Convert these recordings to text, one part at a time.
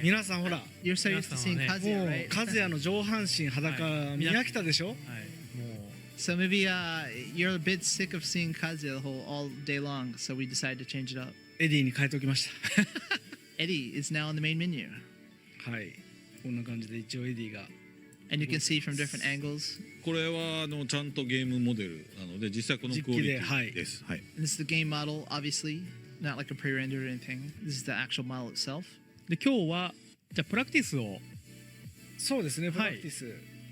皆さんほら You're so used to seeing Kazuya, もう right? 和也の上半身裸見飽きたでしょ。はい、もう So maybe you're a bit sick of seeing Kazuya all day long, so we decided to change it up. エディに変えておきまし Eddie is now on the main menu, た。はい、こんな感じで一応エディが and you can see from different angles. これはちゃんとゲームモデルなので実際このクオリティです。はい。 And this is the game model, obviously, not like a pre-rendered or anything. This is the actual model itself. で今日はじゃあプラクティスをそうですね、プラクティス、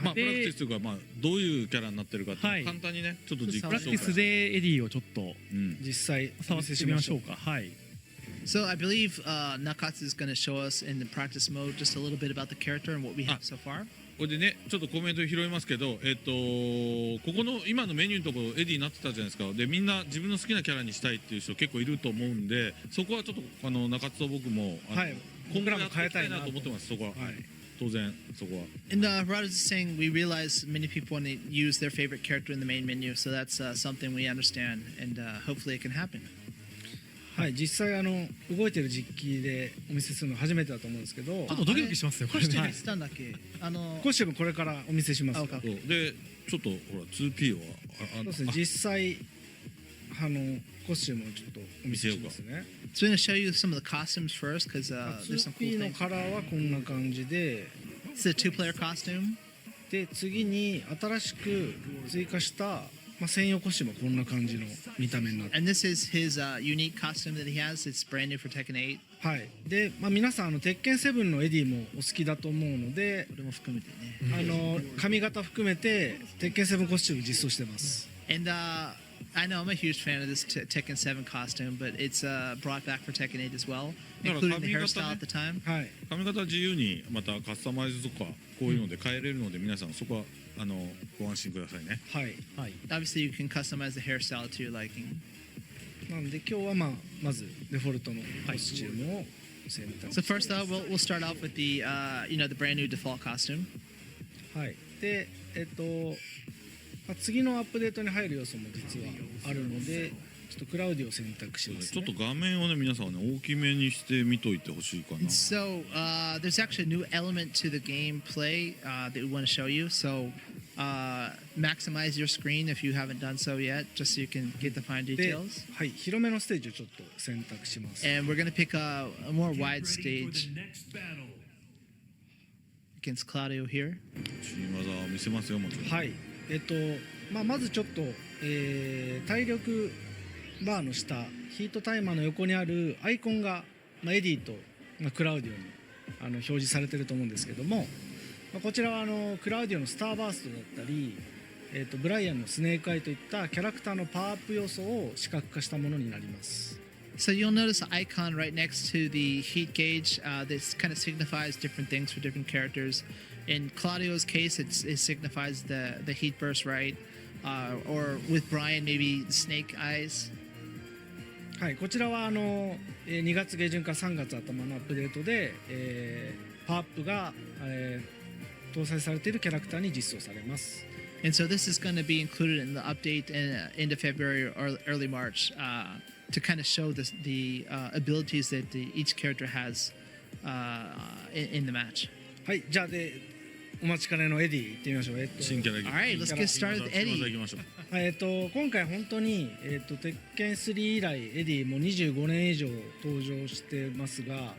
まあプラクティスというか、まあどういうキャラになってるかってはい簡単にねちょっと実プラクティスでエディをちょっと実際触ってみましょうか。はい。 So I believe Nakatsu is going to show us in the practice mode just a little bit about the character and what we have so far. これでねちょっとコメント拾いますけど、ここの今のメニューのところエディになってたじゃないですか。でみんな自分の好きなキャラにしたいっていう人結構いると思うんで、そこはちょっと中津と僕もはい今後やっていきたいなと思ってます。そこは、はい、当然そこは。 And Rod is saying we realize many people want to use their favorite character in the main menu, so that's something we understand, and hopefully it can happen. はい、実際動いてる実機でお見せするの初めてだと思うんですけど、ちょっとドキドキしますよこれね。コスチュームしたんだっけ？コスチュームこれからお見せします。あ、OK そうでちょっとほら 2P はそうですね、実際コスチュームをちょっとお見せしますね。So we're going to show you some of the costumes first, because there's some cool 2P の things. カラーはこんな感じで、 It's a two-player costume. で次に新しく追加した専用コスチュームはこんな感じの見た目になって、 And this is his unique costume that he has. It's brand new for Tekken 8. はい、で、皆さん鉄拳7のエディもお好きだと思うので、これも含めてね。髪型含めて鉄拳7コスチューム実装してます。 And I know I'm a huge fan of this Tekken 7 costume, but it's brought back for Tekken 8 as well, including the hairstyle at the time. はい、髪型自由にまたカスタマイズとかこういうので変えれるので、皆さんそこはご安心くださいね。はい、はい。 Obviously, you can customize the hairstyle to your liking. なので今日はまずデフォルトのコスチュームを選択。 So first, we'll start off with the the brand new default costume. はい、で次のアップデートに入る要素も実はあるので、ちょっとクラウディを選択しますね。ちょっと画面をね皆さんね大きめにして見といてほしいかな。 So there's actually a new element to the gameplay that we want to show you. So maximize your screen if you haven't done so yet, just so you can get the fine で、 details. はい、広めのステージをちょっと選択します。 And we're going to pick a more wide stage against Claudio here. 新技を見せますよもちろん。はい、まずちょっと、体力バーの下ヒートタイマーの横にあるアイコンが、エディと、クラウディオに表示されてると思うんですけども、こちらはクラウディオのスターバーストだったり、ブライアンのスネークアイといったキャラクターのパワーアップ要素を視覚化したものになります。 So you'll notice an icon right next to the heat gauge. This kind of signifies different things for different characters. In Claudio's case, it signifies the heat burst, right? Or with Brian, maybe the snake eyes. はい、こちらは2月下旬から3月頭のアップデートで、パワーアップが、搭載されているキャラクターに実装されます。 And so this is going to be included in the update in end of February or early March to kind of show the abilities that each character has in the match. はい、じゃあお待ちかねのエディ行ってみましょう。新キャラ Alright, let's get started with 新技 Eddie. いきましょう。今回本当に、鉄拳3以来エディも25年以上登場してますが、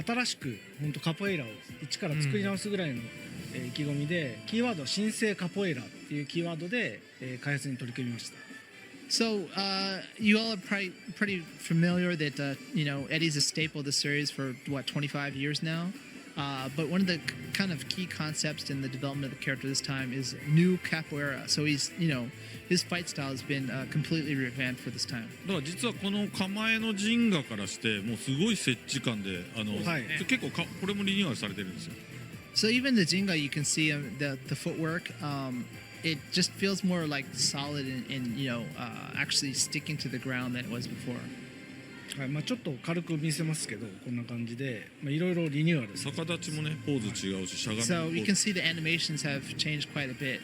新しく本当カポエイラを一から作り直すぐらいの、意気込みで、キーワードは新生カポエイラっていうキーワードで、開発に取り組みました。 So you all are pretty familiar that Eddie's a staple of the series for 25 years now. But one of the kind of key concepts in the development of the character this time is new capoeira. So he's his fight style has been completely revamped for this time. だから実はこの構えのジンガからしてもうすごい接地感ではい結構これもリニューアルされてるんですよ。 So even the Jinga, you can see the footwork. It just feels more like solid and actually sticking to the ground than it was before. はい、ちょっと軽く見せますけど、こんな感じでいろいろリニューアル。逆立ちもねポーズ違うししゃがみも So ポ you ー can ズ see the animations have changed quite a bit.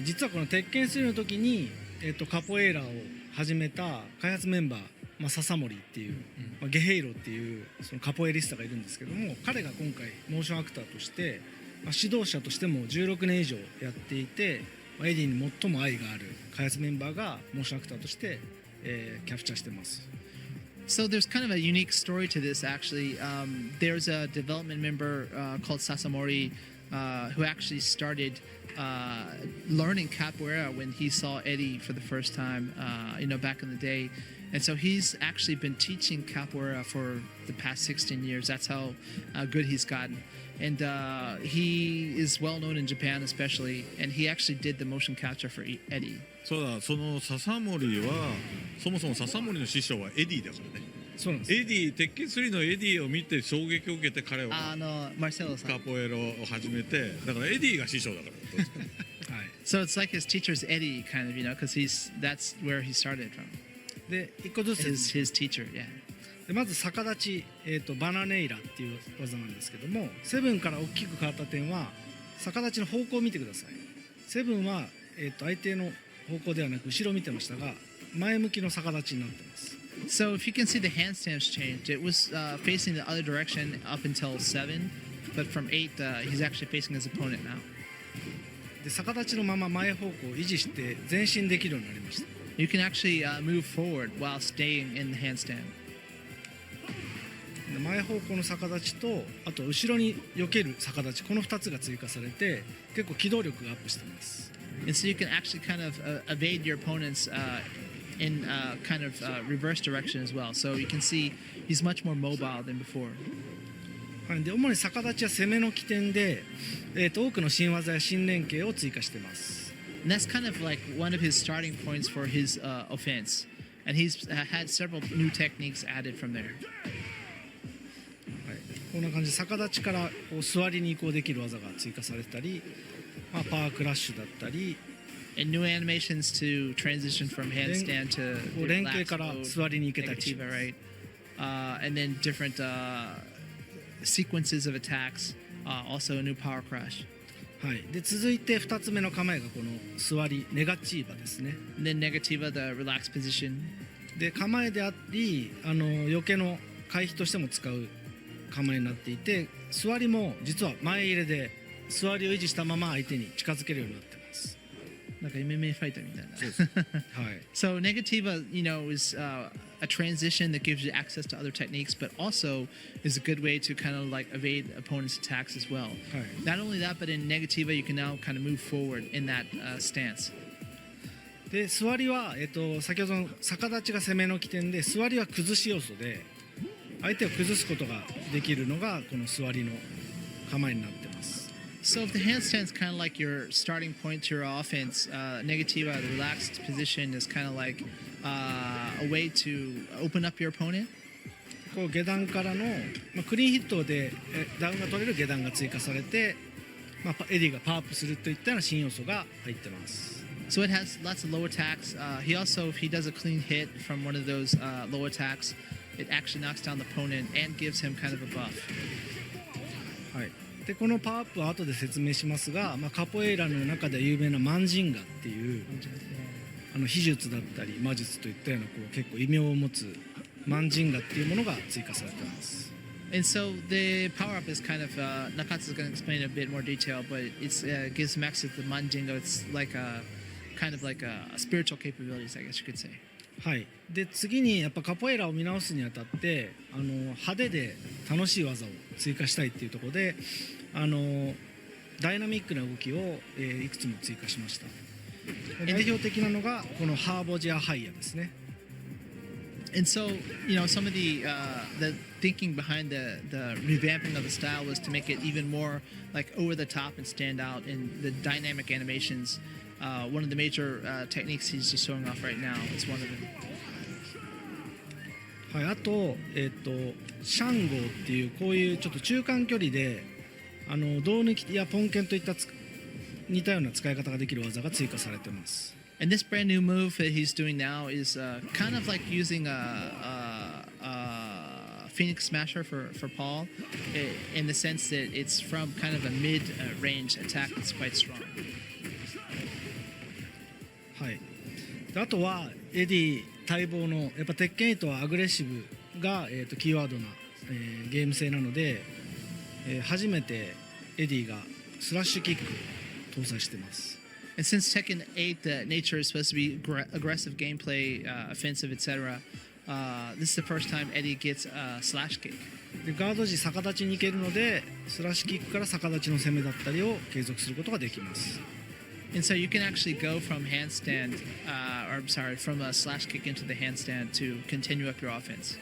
実はこの鉄拳3の時に、カポエイラを始めた開発メンバー笹森っていう、ゲヘイロっていうそのカポエリスタがいるんですけども、彼が今回モーションアクターとして、指導者としても16年以上やっていて、エディに最も愛がある開発メンバーがモーションアクターとして、キャプチャーしてます。So there's kind of a unique story to this, actually. There's a development member called Sasamori who actually started learning capoeira when he saw Eddy for the first time, back in the day. And so he's actually been teaching capoeira for the past 16 years. That's how good he's gotten. And he is well known in Japan, especially. And he actually did the motion capture for Eddy. そうだ、その笹森はそもそも笹森の師匠はエディだからね。そうなんです。エディ、鉄拳3のエディを見て衝撃を受けて彼はMarcelo さん。カポエロを始めて、だからエディが師匠だから。はい。So it's like his teacher's Eddy, kind of, because that's where he started from. で一個ずつ his teacher, yeah. でまず逆立ち、バナネイラっていう技なんですけども、セブンから大きく変わった点は逆立ちの方向を見てください。セブンは、相手の方向ではなく後ろを見てましたが、前向きの逆立ちになってます。So if you can see the handstands changed, it was facing the other direction up until 7, but from 8, he's actually facing his opponent now. で逆立ちのまま前方向を維持して前進できるようになりました。You can actually move forward while staying in the handstand. で前方向の逆立ちと、あと後ろに避ける逆立ち、この2つが追加されて結構機動力がアップしています。And so you can actually kind of evade your opponents in kind of reverse direction as well. So you can see he's much more mobile than before. はい、で主に逆立ちは攻めの起点で、多くの新技や新連携を追加しています。And that's kind of like one of his starting points for his offense. And he's had several new techniques added from there. はい、こんな感じで逆立ちからこう座りに移行できる技が追加されたり、パワークラッシュだったり、And new animations to transition from handstand to 連携 relaxed から mode, 座りに行けたりし negativa, ます。 right? And then different sequences of attacks, also a new power crash. はい、で続いて2つ目の構えがこの座りネガチーバですね。 And then negativa, the relaxed position. で構えであり避けの回避としても使う構えになっていて、座りも実は前入れで座りを維持したまま相手に近づけるようになってます。なんか MMA ファイターみたいな。はい、So negativa, is a transition that gives you access to other techniques, but also is a good way to kind of like evade opponents' attacks as well. はい、 Not only that, but in negativa, you can now kind of move forward in that stance. で座りは、先ほどの逆立ちが攻めの起点で、座りは崩し要素で相手を崩すことができるのがこの座りの構えになってます。 So if the handstand's kind of like your starting point to your offense, negativa, the relaxed position is kind of like a way to open up your opponent. こう下段からの、クリーンヒットでダウンが取れる下段が追加されて、エディがパワーアップするといったような新要素が入ってます。 So it has lots of low attacks. He also, if he does a clean hit from one of those low attacks, it actually knocks down the opponent and gives him kind of a buff. はい、でこのパワーアップは後で説明しますが、カポエイラの中で有名なマンジンガっていう秘術だったり魔術といったようなこう結構異名を持つマンジンガっていうものが追加されています。 And so the power up is kind of Nakatsu's going to explain in a bit more detail, but it gives him access to the Manjingo. It's like a kind of like a spiritual capabilities, I guess you could say. はい、で次にやっぱカポエイラを見直すにあたって派手で楽しい技を追加したいっていうところでダイナミックな動きを、いくつも追加しました。代表的なのがこのハーボジアハイヤですね。 And so, some of the thinking behind the revamping of the style was to make it even more like over the top and stand out in the dynamic animations. One of the major techniques he's just showing off right now is one of them. はい、あと、シャンゴーっていうこういうちょっと中間距離で胴抜きやポンケンといった似たような使い方ができる技が追加されています。 And this brand new move that he's doing now is kind of like using a Phoenix Smasher for Paul, in the sense that it's from kind of a mid-range attack that's quite strong. はい、であとはエディ待望のやっぱ鉄拳8はアグレッシブが、キーワードな、ゲーム性なので、初めてエディがスラッシュキックを搭載してます。And since Tekken 8, the nature is supposed to be aggressive gameplay, offensive, etc., this is the first time Eddy gets a slash kick. でガード時逆立ちに行けるのでスラッシュキックから逆立ちの攻めだったりを継続することができます。And so you can actually go from handstand, or I'm sorry, from a slash kick into the handstand to continue up your offense.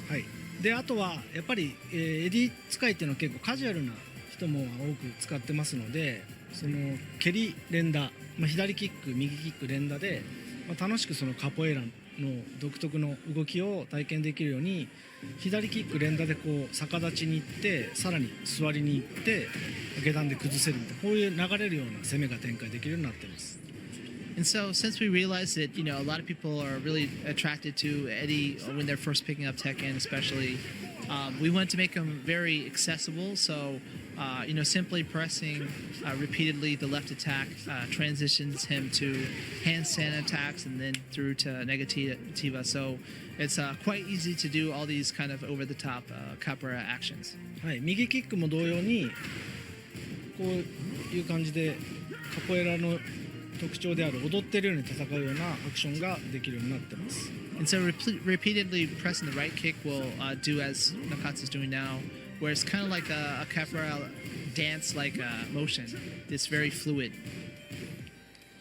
はい、であとはやっぱり、エディ使いっていうのは結構カジュアルな人も多く使ってますので、その蹴り連打、左キック右キック連打で、楽しくそのカポエラの独特の動きを体験できるように左キック連打でこう逆立ちに行ってさらに座りに行って下段で崩せるみたいなこういう流れるような攻めが展開できるようになっています。And so, since we realized that, a lot of people are really attracted to Eddy when they're first picking up Tekken, especially, we wanted to make him very accessible. So, simply pressing repeatedly the left attack transitions him to handstand attacks and then through to negativa. So, it's quite easy to do all these kind of over-the-top capoeira actions. はい、右キックも同様にこういう感じでカポエラの特徴である踊ってるように戦うようなアクションができるようになってます。And so repeatedly pressing the right kick will do as Nakatsu is doing now, where it's kind of like a capoeira dance-like motion. It's very fluid.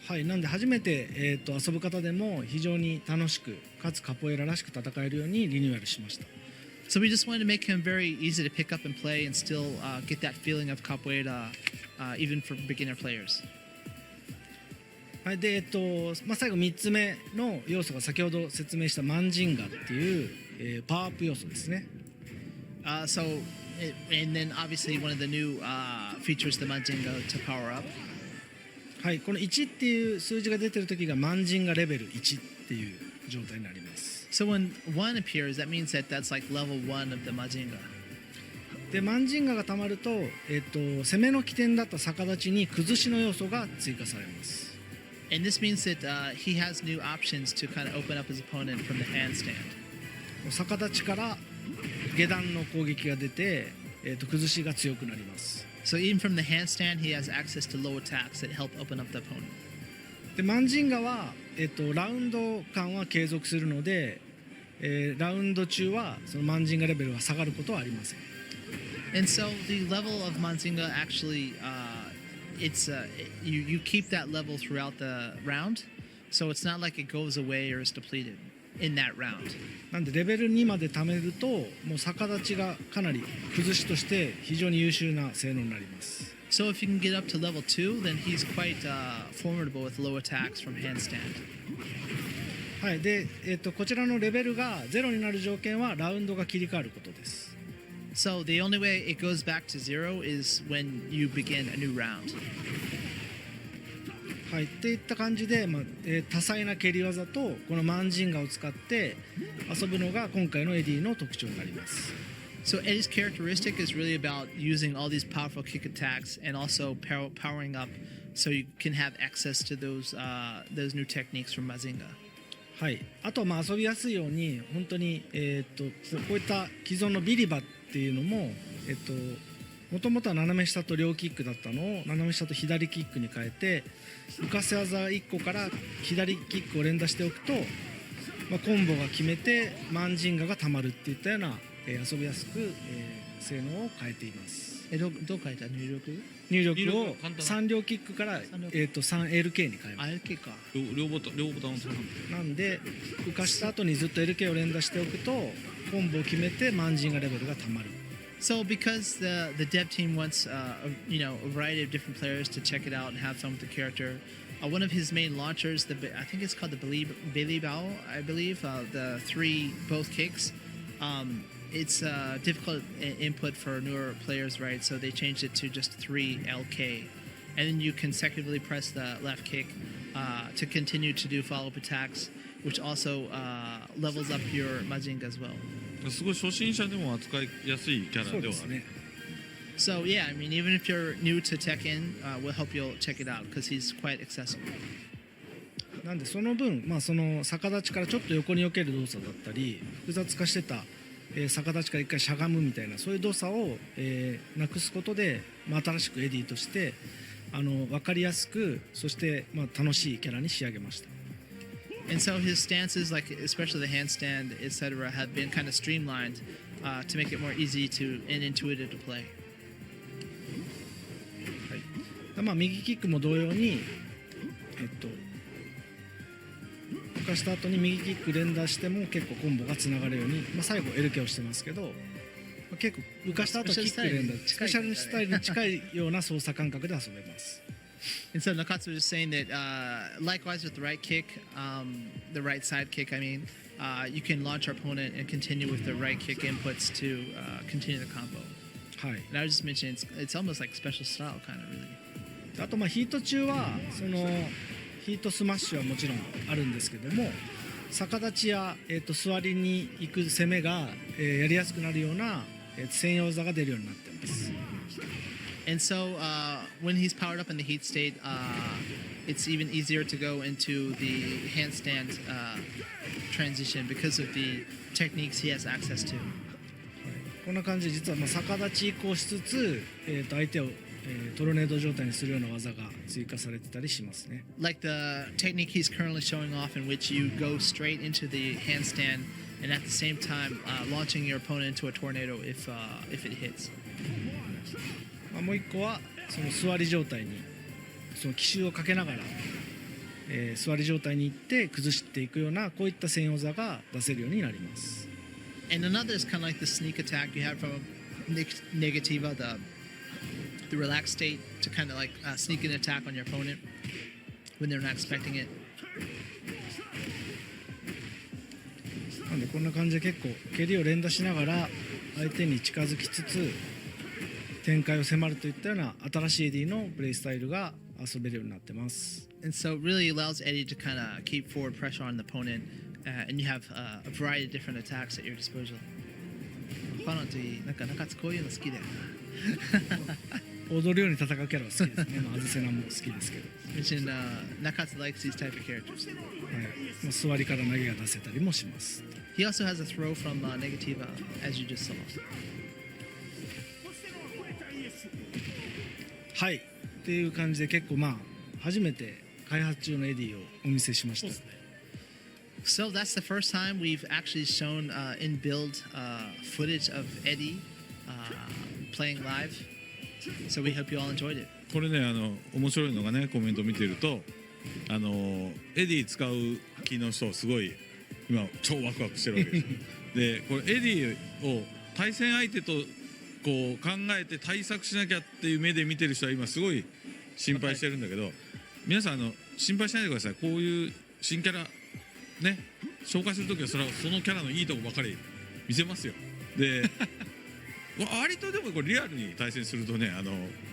はい、なんで初めて、遊ぶ方でも非常に楽しくかつカポエラらしく戦えるようにリニューアルしました。So we just wanted to make him very easy to pick up and play and still get that feeling of capoeira even for beginner players. はい、で最後3つ目の要素が先ほど説明したマンジンガっていう、パワーアップ要素ですね。And then obviously one of the new features, the Manjinga to power up. はい、この1っていう数字が出てる時がマンジンガレベル1っていう状態になります。So when 1 appears, that means that that's like level 1 of the Manjinga. でマンジンガがたまると、攻めの起点だった逆立ちに崩しの要素が追加されます。And this means that he has new options to kind of open up his opponent from the handstand. 逆立ちから下段の攻撃が出て、崩しが強くなります。So even from the handstand, he has access to low attacks that help open up the opponent. でマンジンガは、ラウンド間は継続するので、ラウンド中はそのマンジンガレベルが下がることはありません。And so the level of Manjinga actually, you keep that level throughout the round, so it's not like it goes away or is depleted in that round. なんでレベル2まで貯めるともう逆立ちがかなり崩しとして非常に優秀な性能になります。So if you can get up to level 2, then he's quite formidable with low attacks from handstand. はい、で、こちらのレベルが0になる条件はラウンドが切り替わることです。So the only way it goes back to 0 is when you begin a new round. はい、っていった感じで、多彩な蹴り技とこのマンジンガを使って遊ぶのが今回のエディの特徴になります。So Eddy's characteristic is really about using all these powerful kick attacks and also powering up so you can have access to those new techniques from Mazinga. はい、あとは遊びやすいように本当に、こういった既存のビリバっていうのももともとは斜め下と両キックだったのを斜め下と左キックに変えて浮かせ技1個から左キックを連打しておくと、コンボが決めてマンジンガがたまるっていったような、遊びやすく、性能を変えています。どう変えた入力を3両キックから、3LK に変えます。LK か。両ボタンを押す。なんで浮かした後にずっと LK を連打しておくとコンボを決めてマンジンガレベルがたまる。So because the dev team wants a variety of different players to check it out and have fun with the character, one of his main launchers, I think it's called the Billy Bao, I believe, the 3 both kicks. It's difficult input for newer players, right? So they changed it to just 3 LK, and then you consecutively press the left kick to continue to do follow-up attacks, which also levels up your Majinga as well. すごい初心者でも扱いやすいキャラではある。So yeah, I mean, even if you're new to Tekken, we'll help you check it out because he's quite accessible. なんでその分、その逆立ちからちょっと横に避ける動作だったり複雑化してた、逆立ちから一回しゃがむみたいなそういう動作を、なくすことで、新しくエディとして分かりやすくそして、楽しいキャラに仕上げました。And so his stances, like especially the handstand, etc., have been kind of streamlined to make it more easy to and intuitive to play. はい、右キックも同様に、浮かした後に右キック連打しても結構コンボがつながるように、最後 L ケをしてますけど、結構浮かした後キック連打スペシャルスタイルに近いような操作感覚で遊べます。And so Nakatsu was just saying that likewise with the right kick, the right side kick, I mean, you can launch our opponent and continue with the right kick inputs to continue the combo. はい。 And I was just mentioning it's almost like special style kind of really. あとヒート中はそのヒートスマッシュはもちろんあるんですけども、逆立ちや、座りに行く攻めが、やりやすくなるような、専用技が出るようになっています。And so when he's powered up in the heat state, it's even easier to go into the handstand transition because of the techniques he has access to. こんな感じで実は逆立ち移行しつつ、相手を、トルネード状態にするような技が追加されてたりしますね。Like the technique he's currently showing off in which you go straight into the handstand and at the same time launching your opponent into a tornado if it hits. もう一個はその座り状態にその奇襲をかけながら、座り状態に行って崩していくようなこういった専用技が出せるようになります。And another is kind of like the sneak attack you have from Negativa, the relaxed state to kind of like sneak an attack on your opponent when they're not expecting it. なんでこんな感じで結構蹴りを連打しながら相手に近づきつつ展開を迫るといったような新しいエディのプレイスタイルが遊べるようになってます。And so it really allows Eddy to kind of keep forward pressure on the opponent, and you have a variety of different attacks at your disposal. ファナティなんか中津こういうの好きだよな。踊るように戦うキャラは好きですね。アズセナも好きですけど。Mentioned Nakatsu likes these type of characters. はい。座りから投げが出せたりもします。He also has a throw from Negativa, as you just saw. はい。っていう感じで結構初めて開発中のエディをお見せしました。So that's the first time we've actually shown in build footage of Eddy playing live. So we hope you all enjoyed it. これね面白いのがねコメント見てるとエディ使う気の人すごい今超ワクワクしてるわけですでこれエディを対戦相手とこう考えて対策しなきゃっていう目で見てる人は今すごい心配してるんだけど皆さん心配しないでください。こういう新キャラね紹介するときはそのキャラのいいとこばかり見せますよ。で割とでもこれリアルに対戦するとね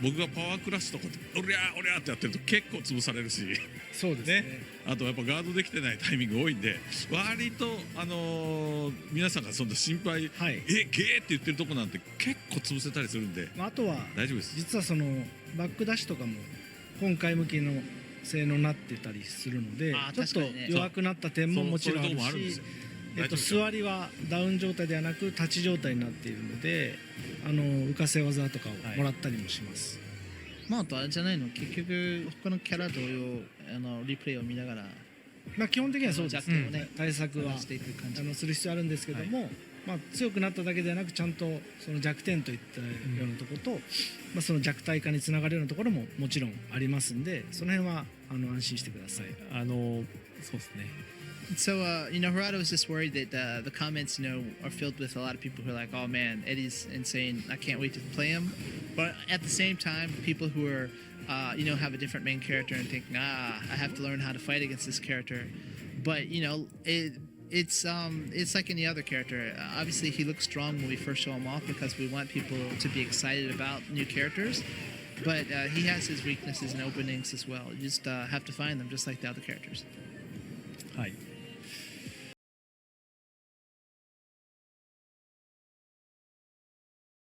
僕がパワークラッシュとかおりゃおりゃってやってると結構潰されるしそうですね。あとやっぱガードできてないタイミング多いんで割と皆さんがそんな心配、はい、ゲーって言ってるとこなんて結構潰せたりするんで、あとは大丈夫です。実はそのバックダッシュとかも今回向きの性能になってたりするのでちょっと弱くなった点ももちろんあるし座りはダウン状態ではなく立ち状態になっているので浮かせ技とかをもらったりもします。あとあれじゃないの結局他のキャラ同様リプレイを見ながら基本的にはそうですね。対策はしていく感じする必要あるんですけども、強くなっただけではなくちゃんとその弱点といったようなところと、その弱体化につながるようなところももちろんありますんでその辺は安心してください。そうですね。So, Harada was just worried that the comments, are filled with a lot of people who are like, oh man, Eddy's insane. I can't wait to play him. But at the same time, people who are, have a different main character and think, I have to learn how to fight against this character. But, it's like any other character. Obviously, he looks strong when we first show him off because we want people to be excited about new characters. But he has his weaknesses and openings as well. You just have to find them just like the other characters. はい。